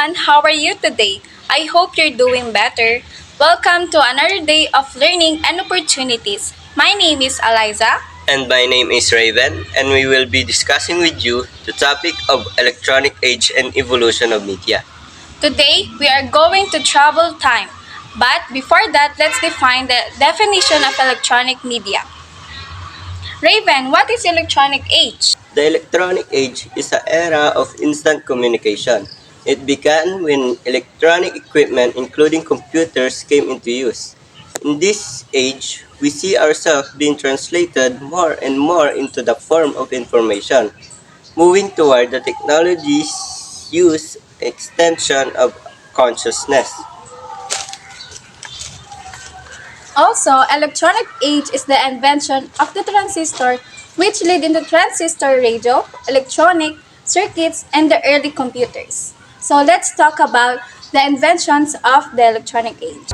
everyone, how are you today? I hope you're doing better. Welcome to another day of learning and opportunities. My name is Eliza. And my name is Raven, and we will be discussing with you the topic of electronic age and evolution of media. Today, we are going to travel time. But before that, let's define the definition of electronic media. Raven, what is electronic age? The electronic age is an era of instant communication. It began when electronic equipment, including computers, came into use. In this age, we see ourselves being translated more and more into the form of information, moving toward the technology's use extension of consciousness. Also, electronic age is the invention of the transistor, which led into transistor radio, electronic circuits, and the early computers. So let's talk about the inventions of the electronic age.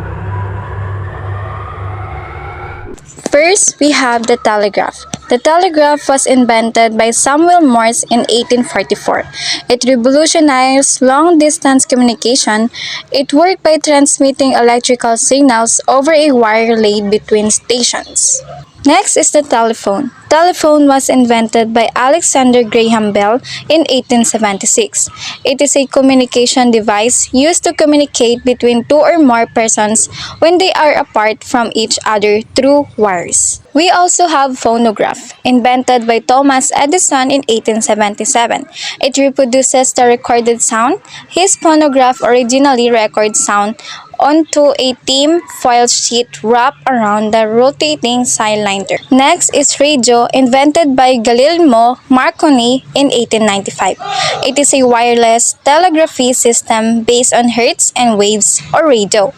First, we have the telegraph. The telegraph was invented by Samuel Morse in 1844. It revolutionized long-distance communication. It worked by transmitting electrical signals over a wire laid between stations. Next is the telephone. Telephone was invented by Alexander Graham Bell in 1876. It is a communication device used to communicate between two or more persons when they are apart from each other through wires. We also have phonograph, invented by Thomas Edison in 1877. It reproduces the recorded sound. His phonograph originally records sound onto a tin foil sheet wrapped around the rotating cylinder. Next is radio, invented by Guglielmo Marconi in 1895. It is a wireless telegraphy system based on hertz and waves or radio,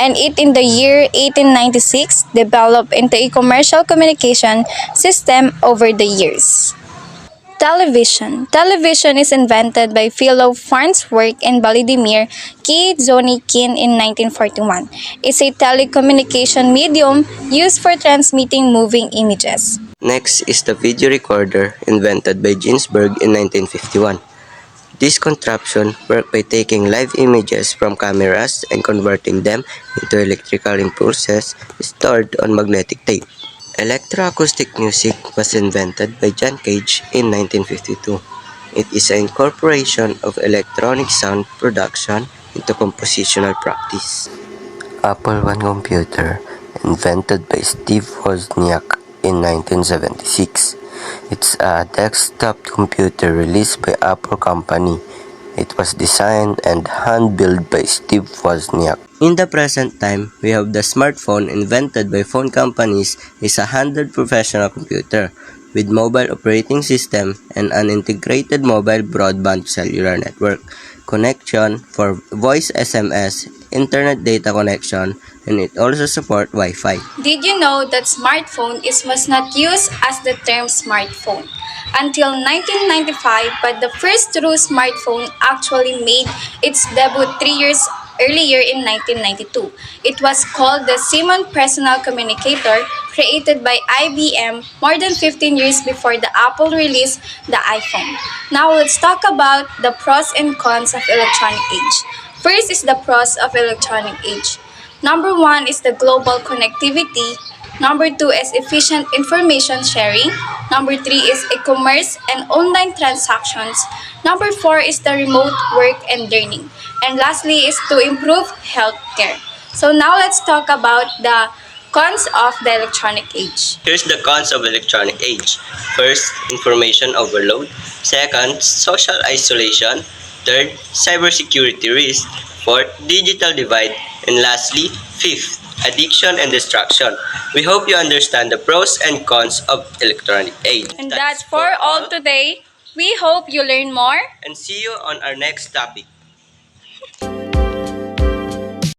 and it in the year 1896 developed into a commercial communication system over the years. Television. Television is invented by Philo Farnsworth and Vladimir Zonikin in 1941. It's a telecommunication medium used for transmitting moving images. Next is the video recorder, invented by Ginsberg in 1951. This contraption worked by taking live images from cameras and converting them into electrical impulses stored on magnetic tape. Electroacoustic music was invented by John Cage in 1952. It is an incorporation of electronic sound production into compositional practice. Apple I computer, invented by Steve Wozniak in 1976. It's a desktop computer released by Apple Company. It was designed and hand-built by Steve Wozniak. In the present time, we have the smartphone, invented by phone companies. Is a handheld professional computer with mobile operating system and an integrated mobile broadband cellular network connection for voice SMS, internet data connection, and it also supports Wi-Fi. Did you know that smartphone was not used as the term smartphone until 1995, but the first true smartphone actually made its debut 3 years earlier in 1992. It was called the Simon Personal Communicator, created by IBM more than 15 years before the Apple released the iPhone. Now let's talk about the pros and cons of electronic age. First is the pros of electronic age. Number 1 is the global connectivity. Number 2 is efficient information sharing. Number 3 is e-commerce and online transactions. Number 4 is the remote work and learning. And lastly is to improve healthcare. So now let's talk about the cons of the electronic age. Here's the cons of electronic age. First, information overload. Second, social isolation. Third, cybersecurity risk. Fourth, digital divide. And lastly, fifth, addiction and distraction. We hope you understand the pros and cons of electronic age. And that's for all today. We hope you learn more. And see you on our next topic.